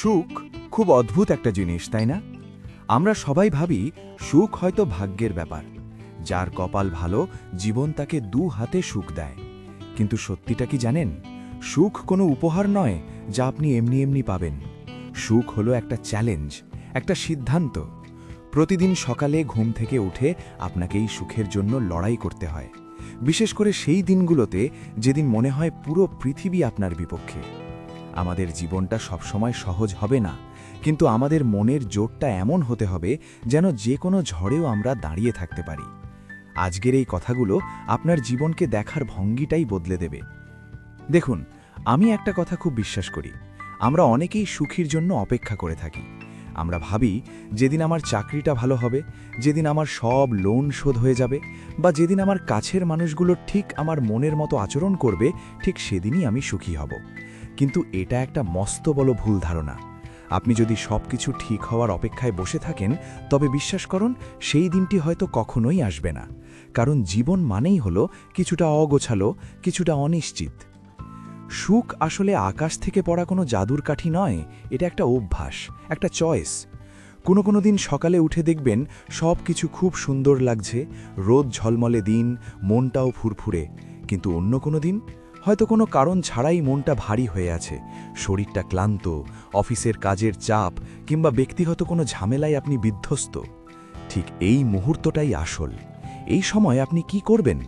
সুখ খুব অদ্ভুত একটা জিনিস, তাই না? আমরা সবাই ভাবি সুখ হয়তো ভাগ্যের ব্যাপার। যার কপাল ভালো, জীবন তাকে দু হাতে সুখ দেয়। কিন্তু সত্যিটা কি জানেন? সুখ কোনো উপহার নয় যা আপনি এমনি এমনি পাবেন। সুখ হলো একটা চ্যালেঞ্জ, একটা সিদ্ধান্ত। প্রতিদিন সকালে ঘুম থেকে উঠে আপনাকে এই সুখের জন্য লড়াই করতে হয়, বিশেষ করে সেই দিনগুলোতে যেদিন মনে হয় পুরো পৃথিবী আপনার বিপক্ষে। আমাদের জীবনটা সবসময় সহজ হবে না, কিন্তু আমাদের মনের জোরটা এমন হতে হবে যেন যে কোনো ঝড়েও আমরা দাঁড়িয়ে থাকতে পারি। আজকের এই কথাগুলো আপনার জীবনকে দেখার ভঙ্গিটাই বদলে দেবে। দেখুন, আমি একটা কথা খুব বিশ্বাস করি, আমরা অনেকেই সুখীর জন্য অপেক্ষা করে থাকি। আমরা ভাবি যেদিন আমার চাকরিটা ভালো হবে, যেদিন আমার সব লোন শোধ হয়ে যাবে, বা যেদিন আমার কাছের মানুষগুলো ঠিক আমার মনের মতো আচরণ করবে, ঠিক সেদিনই আমি সুখী হব। কিন্তু এটা একটা মস্ত বড় ভুল ধারণা। আপনি যদি সবকিছু ঠিক হওয়ার অপেক্ষায় বসে থাকেন, তবে বিশ্বাস করুন সেই দিনটি হয়তো কখনোই আসবে না। কারণ জীবন মানেই হলো কিছুটা অগোছালো, কিছুটা অনিশ্চিত। সুখ আসলে আকাশ থেকে পড়া কোনো জাদুর কাঠি নয়, এটা একটা অভ্যাস, একটা চয়েস। কোনো দিন সকালে উঠে দেখবেন সব কিছু খুব সুন্দর লাগছে, রোদ ঝলমলে দিন, মনটাও ফুরফুরে। কিন্তু অন্য কোনো দিন হয়তো কোনো কারণ ছাড়াই মনটা ভারী হয়ে আছে, শরীরটা ক্লান্ত, অফিসের কাজের চাপ কিংবা ব্যক্তিগত কোনো ঝামেলায় আপনি বিধ্বস্ত। ঠিক এই মুহূর্তটাই আসল। এই সময় আপনি কি করবেন?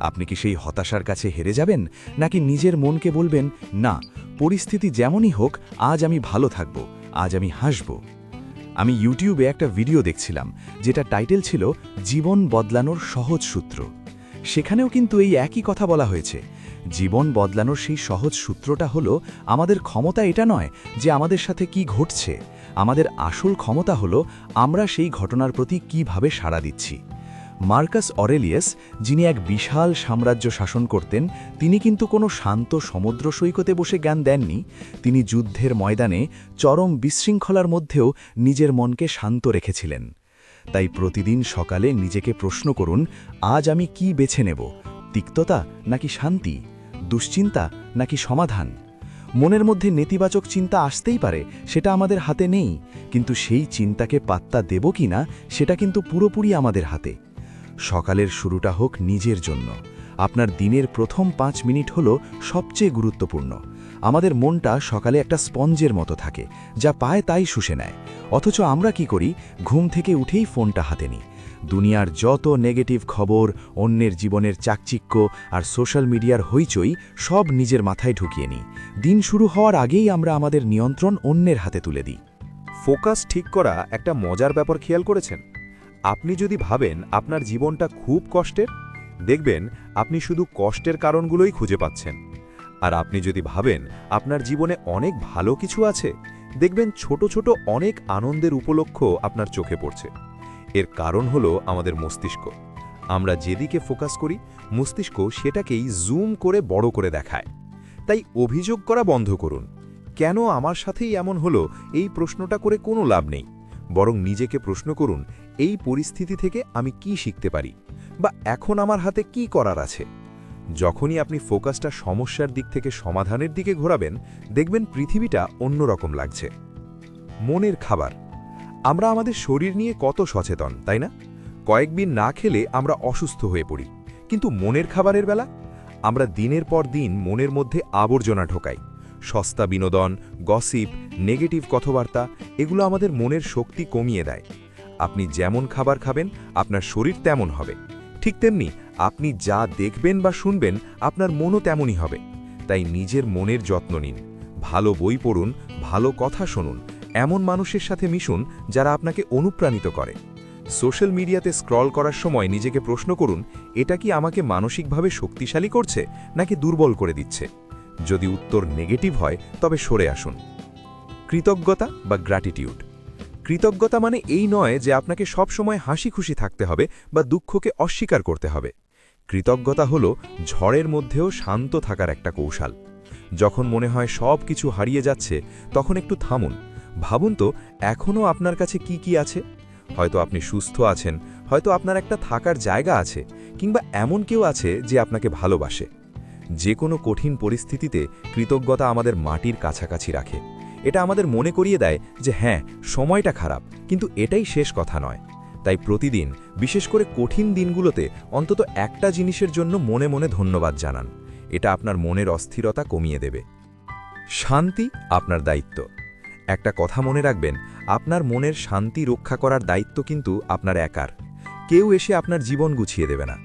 আপনি কি সেই হতাশার কাছে হেরে যাবেন, নাকি নিজের মনকে বলবেন, না, পরিস্থিতি যেমনই হোক, আজ আমি ভালো থাকব, আজ আমি হাসব? আমি ইউটিউবে একটা ভিডিও দেখছিলাম, যেটা টাইটেল ছিল জীবন বদলানোর সহজ সূত্র। সেখানেও কিন্তু এই একই কথা বলা হয়েছে। জীবন বদলানোর সেই সহজ সূত্রটা হলো, আমাদের ক্ষমতা এটা নয় যে আমাদের সাথে কি ঘটছে, আমাদের আসল ক্ষমতা হলো আমরা সেই ঘটনার প্রতি কিভাবে সাড়া দিচ্ছি। মার্কাস অরেলিয়াস, যিনি এক বিশাল সাম্রাজ্য শাসন করতেন, তিনি কিন্তু কোনো শান্ত সমুদ্র সৈকতে বসে জ্ঞান দেননি। তিনি যুদ্ধের ময়দানে চরম বিশৃঙ্খলার মধ্যেও নিজের মনকে শান্ত রেখেছিলেন। তাই প্রতিদিন সকালে নিজেকে প্রশ্ন করুন, আজ আমি কি বেছে নেব? তিক্ততা নাকি শান্তি? দুশ্চিন্তা নাকি সমাধান? মনের মধ্যে নেতিবাচক চিন্তা আসতেই পারে, সেটা আমাদের হাতে নেই, কিন্তু সেই চিন্তাকে পাত্তা দেব কিনা সেটা কিন্তু পুরোপুরি আমাদের হাতে। সকালের শুরুটা হোক নিজের জন্য। আপনার দিনের প্রথম 5 মিনিট হলো সবচেয়ে গুরুত্বপূর্ণ। আমাদের মনটা সকালে একটা স্পঞ্জের মতো থাকে, যা পায় তাই শুষে নেয়। অথচ আমরা কি করি? ঘুম থেকে উঠেই ফোনটা হাতে নিই। দুনিয়ার যত নেগেটিভ খবর, অন্যের জীবনের চাকচিক্য আর সোশ্যাল মিডিয়ার হইচই সব নিজের মাথায় ঢুকিয়ে নিই। দিন শুরু হওয়ার আগেই আমরা আমাদের নিয়ন্ত্রণ অন্যের হাতে তুলে দিই। ফোকাস ঠিক করা একটা মজার ব্যাপার খেয়াল করেছেন? আপনি যদি ভাবেন আপনার জীবনটা খুব কষ্টের, দেখবেন আপনি শুধু কষ্টের কারণগুলোই খুঁজে পাচ্ছেন। আর আপনি যদি ভাবেন আপনার জীবনে অনেক ভালো কিছু আছে, দেখবেন ছোট ছোট অনেক আনন্দের উপলক্ষ আপনার চোখে পড়ছে। এর কারণ হলো আমাদের মস্তিষ্ক। আমরা যেদিকে ফোকাস করি, মস্তিষ্ক সেটাকেই জুম করে বড় করে দেখায়। তাই অভিযোগ করা বন্ধ করুন। কেন আমার সাথেই এমন হলো, এই প্রশ্নটা করে কোনো লাভ নেই। বরং নিজেকে প্রশ্ন করুন, এই পরিস্থিতি থেকে আমি কি শিখতে পারি, বা এখন আমার হাতে কি করার আছে। যখনই আপনি ফোকাসটা সমস্যার দিক থেকে সমাধানের দিকে ঘোরাবেন, দেখবেন পৃথিবীটা অন্যরকম লাগছে। মনের খাবার। আমরা আমাদের শরীর নিয়ে কত সচেতন, তাই না? কয়েকদিন না খেলে আমরা অসুস্থ হয়ে পড়ি, কিন্তু মনের খাবারের বেলা আমরা দিনের পর দিন মনের মধ্যে আবর্জনা ঢোকাই। সস্তা বিনোদন, গসিপ, নেগেটিভ কথাবার্তা, এগুলো আমাদের মনের শক্তি কমিয়ে দেয়। আপনি যেমন খাবার খাবেন, আপনার শরীর তেমন হবে। ঠিক তেমনি আপনি যা দেখবেন বা শুনবেন, আপনার মনও তেমনই হবে। তাই নিজের মনের যত্ন নিন। ভালো বই পড়ুন, ভালো কথা শুনুন, এমন মানুষের সাথে মিশুন যারা আপনাকে অনুপ্রাণিত করে। সোশ্যাল মিডিয়াতে স্ক্রল করার সময় নিজেকে প্রশ্ন করুন, এটা কি আমাকে মানসিকভাবে শক্তিশালী করছে নাকি দুর্বল করে দিচ্ছে? যদি উত্তর নেগেটিভ হয়, তবে সরে আসুন। কৃতজ্ঞতা বা গ্র্যাটিটিউড। কৃতজ্ঞতা মানে এই নয় যে আপনাকে সবসময় হাসি খুশি থাকতে হবে বা দুঃখকে অস্বীকার করতে হবে। কৃতজ্ঞতা হলো ঝড়ের মধ্যেও শান্ত থাকার একটা কৌশল। যখন মনে হয় সব কিছু হারিয়ে যাচ্ছে, তখন একটু থামুন। ভাবুন তো, এখনও আপনার কাছে কি কি আছে। হয়তো আপনি সুস্থ আছেন, হয়তো আপনার একটা থাকার জায়গা আছে, কিংবা এমন কেউ আছে যে আপনাকে ভালোবাসে। যে কোনো কঠিন পরিস্থিতিতে কৃতজ্ঞতা আমাদের মাটির কাছাকাছি রাখে। এটা আমাদের মনে করিয়ে দেয় যে হ্যাঁ, সময়টা খারাপ, কিন্তু এটাই শেষ কথা নয়। তাই প্রতিদিন, বিশেষ করে কঠিন দিনগুলোতে অন্তত একটা জিনিসের জন্য মনে মনে ধন্যবাদ জানান। এটা আপনার মনের অস্থিরতা কমিয়ে দেবে। শান্তি আপনার দায়িত্ব। একটা কথা মনে রাখবেন, আপনার মনের শান্তি রক্ষা করার দায়িত্ব কিন্তু আপনার একার। কেউ এসে আপনার জীবন গুছিয়ে দেবে না।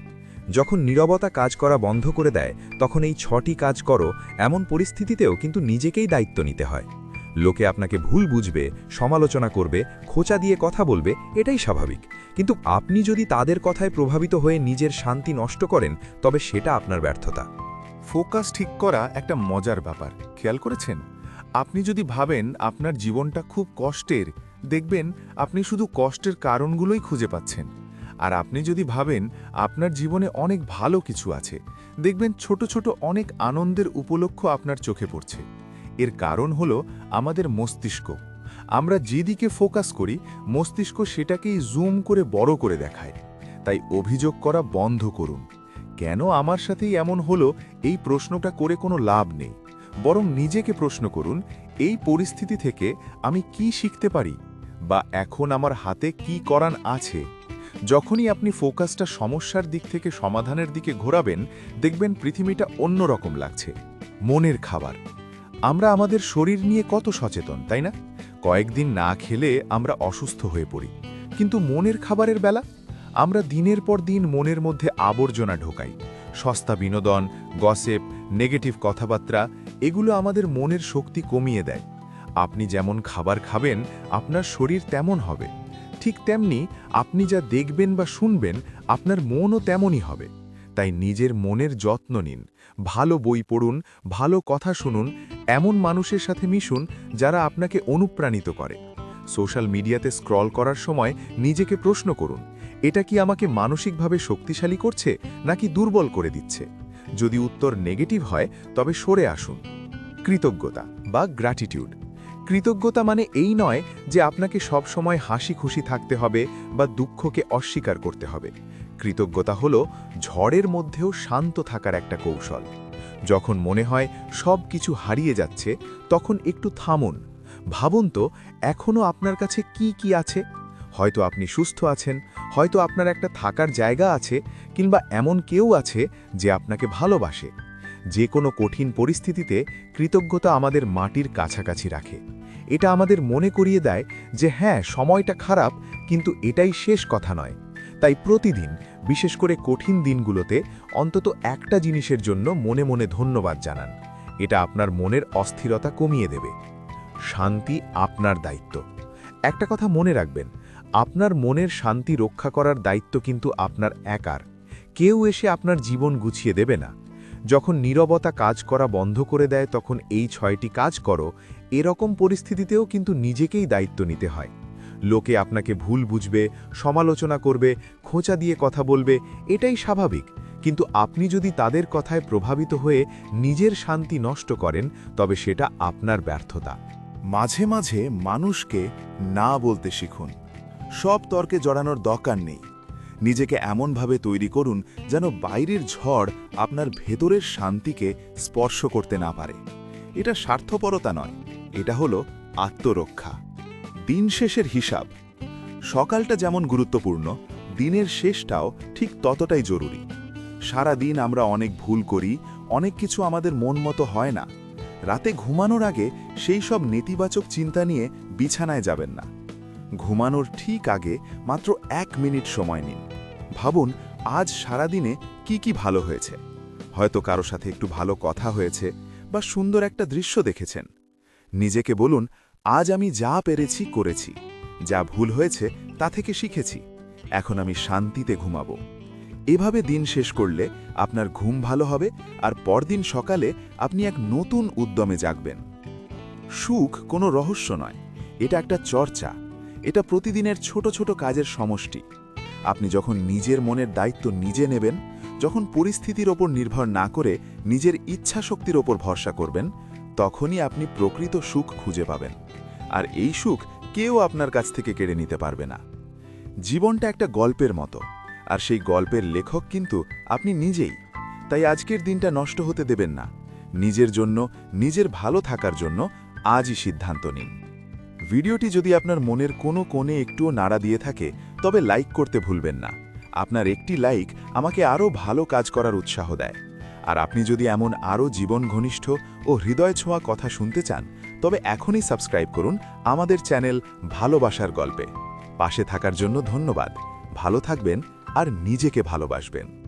যখন নীরবতা কাজ করা বন্ধ করে দেয়, তখন এই 6টি কাজ করো এমন পরিস্থিতিতেও কিন্তু নিজেকেই দায়িত্ব নিতে হয়। লোকে আপনাকে ভুল বুঝবে, সমালোচনা করবে, খোঁচা দিয়ে কথা বলবে, এটাই স্বাভাবিক। কিন্তু আপনি যদি তাদের কথায় প্রভাবিত হয়ে নিজের শান্তি নষ্ট করেন, তবে সেটা আপনার ব্যর্থতা। ফোকাস ঠিক করা একটা মজার ব্যাপার, খেয়াল করেছেন? আপনি যদি ভাবেন আপনার জীবনটা খুব কষ্টের, দেখবেন আপনি শুধু কষ্টের কারণগুলোই খুঁজে পাচ্ছেন। আর আপনি যদি ভাবেন আপনার জীবনে অনেক ভালো কিছু আছে, দেখবেন ছোট ছোট অনেক আনন্দের উপলক্ষ আপনার চোখে পড়ছে। এর কারণ হলো আমাদের মস্তিষ্ক। আমরা যেদিকে ফোকাস করি, মস্তিষ্ক সেটাকেই জুম করে বড় করে দেখায়। তাই অভিযোগ করা বন্ধ করুন। কেন আমার সাথেই এমন হলো, এই প্রশ্নটা করে কোনো লাভ নেই। বরং নিজেকে প্রশ্ন করুন, এই পরিস্থিতি থেকে আমি কি শিখতে পারি, বা এখন আমার হাতে কি করার আছে। যখনই আপনি ফোকাসটা সমস্যার দিক থেকে সমাধানের দিকে ঘোরাবেন, দেখবেন পৃথিবীটা অন্যরকম লাগছে। মনের খাবার। আমরা আমাদের শরীর নিয়ে কত সচেতন, তাই না? কয়েকদিন না খেলে আমরা অসুস্থ হয়ে পড়ি। কিন্তু মনের খাবারের বেলা, আমরা দিনের পর দিন মনের মধ্যে আবর্জনা ঢোকাই। সস্তা বিনোদন, গসিপ, নেগেটিভ কথাবার্তা, এগুলো আমাদের মনের শক্তি কমিয়ে দেয়। আপনি যেমন খাবার খাবেন, আপনার শরীর তেমন হবে। ঠিক তেমনি আপনি যা দেখবেন বা শুনবেন, আপনার মনও তেমনই হবে। তাই নিজের মনের যত্ন নিন। ভালো বই পড়ুন, ভালো কথা শুনুন, এমন মানুষের সাথে মিশুন যারা আপনাকে অনুপ্রাণিত করে। সোশ্যাল মিডিয়াতে স্ক্রল করার সময় নিজেকে প্রশ্ন করুন, এটা কি আমাকে মানসিকভাবে শক্তিশালী করছে নাকি দুর্বল করে দিচ্ছে? যদি উত্তর নেগেটিভ হয়, তবে সরে আসুন। কৃতজ্ঞতা বা গ্র্যাটিটিউড। কৃতজ্ঞতা মানে এই নয় যে আপনাকে সব সময় হাসি খুশি থাকতে হবে বা দুঃখকে অস্বীকার করতে হবে। কৃতজ্ঞতা হলো ঝড়ের মধ্যেও শান্ত থাকার একটা কৌশল। যখন মনে হয় সব কিছু হারিয়ে যাচ্ছে, তখন একটু থামুন। ভাবুন তো, এখনও আপনার কাছে কি কি আছে। হয়তো আপনি সুস্থ আছেন, হয়তো আপনার একটা থাকার জায়গা আছে, কিংবা এমন কেউ আছে যে আপনাকে ভালোবাসে। যে কোনো কঠিন পরিস্থিতিতে কৃতজ্ঞতা আমাদের মাটির কাছাকাছি রাখে। এটা আমাদের মনে করিয়ে দেয় যে হ্যাঁ, সময়টা খারাপ, কিন্তু এটাই শেষ কথা নয়। তাই প্রতিদিন, বিশেষ করে কঠিন দিনগুলোতে, অন্তত একটা জিনিসের জন্য মনে মনে ধন্যবাদ জানান। এটা আপনার মনের অস্থিরতা কমিয়ে দেবে। শান্তি আপনার দায়িত্ব। একটা কথা মনে রাখবেন, আপনার মনের শান্তি রক্ষা করার দায়িত্ব কিন্তু আপনার একার। কেউ এসে আপনার জীবন গুছিয়ে দেবে না। যখন নীরবতা কাজ করা বন্ধ করে দেয়, তখন এই 6টি কাজ করো এরকম পরিস্থিতিতেও কিন্তু নিজেকেই দায়িত্ব নিতে হয়। লোকে আপনাকে ভুল বুঝবে, সমালোচনা করবে, খোঁচা দিয়ে কথা বলবে, এটাই স্বাভাবিক। কিন্তু আপনি যদি তাদের কথায় প্রভাবিত হয়ে নিজের শান্তি নষ্ট করেন, তবে সেটা আপনার ব্যর্থতা। মাঝে মাঝে মানুষকে না বলতে শিখুন। সব তর্কে জড়ানোর দরকার নেই। নিজেকে এমনভাবে তৈরি করুন যেন বাইরের ঝড় আপনার ভেতরের শান্তিকে স্পর্শ করতে না পারে। এটা স্বার্থপরতা নয়, এটা হলো আত্মরক্ষা। দিন শেষের হিসাব। সকালটা যেমন গুরুত্বপূর্ণ, দিনের শেষটাও ঠিক ততটাই জরুরি। সারা দিন আমরা অনেক ভুল করি, অনেক কিছু আমাদের মন মতো হয় না। রাতে ঘুমানোর আগে সেই সব নেতিবাচক চিন্তা নিয়ে বিছানায় যাবেন না। ঘুমানোর ঠিক আগে মাত্র 1 মিনিট সময় নিন। ভাবুন, আজ সারাদিনে কি কি ভালো হয়েছে। হয়তো কারো সাথে একটু ভালো কথা হয়েছে, বা সুন্দর একটা দৃশ্য দেখেছেন। নিজেকে বলুন, আজ আমি যা পেরেছি করেছি, যা ভুল হয়েছে তা থেকে শিখেছি, এখন আমি শান্তিতে ঘুমাবো। এভাবে দিন শেষ করলে আপনার ঘুম ভালো হবে, আর পরদিন সকালে আপনি এক নতুন উদ্যমে জাগবেন। সুখ কোনো রহস্য নয়, এটা একটা চর্চা। এটা প্রতিদিনের ছোট ছোট কাজের সমষ্টি। আপনি যখন নিজের মনের দায়িত্ব নিজে নেবেন, যখন পরিস্থিতির ওপর নির্ভর না করে নিজের ইচ্ছা শক্তির ওপর ভরসা করবেন, তখনই আপনি প্রকৃত সুখ খুঁজে পাবেন। আর এই সুখ কেউ আপনার কাছ থেকে কেড়ে নিতে পারবে না। জীবনটা একটা গল্পের মতো, আর সেই গল্পের লেখক কিন্তু আপনি নিজেই। তাই আজকের দিনটা নষ্ট হতে দেবেন না। নিজের জন্য, নিজের ভালো থাকার জন্য আজই সিদ্ধান্ত নিন। ভিডিওটি যদি আপনার মনের কোনো কোণে একটুও নাড়া দিয়ে থাকে তবে লাইক করতে ভুলবেন না। আপনার একটি লাইক আমাকে আরও ভালো কাজ করার উৎসাহ দেয়। আর আপনি যদি এমন আরও জীবন ঘনিষ্ঠ ও হৃদয় ছোঁয়া কথা শুনতে চান তবে এখনই সাবস্ক্রাইব করুন আমাদের চ্যানেল ভালোবাসার গল্পে। পাশে থাকার জন্য ধন্যবাদ। ভালো থাকবেন আর নিজেকে ভালোবাসবেন।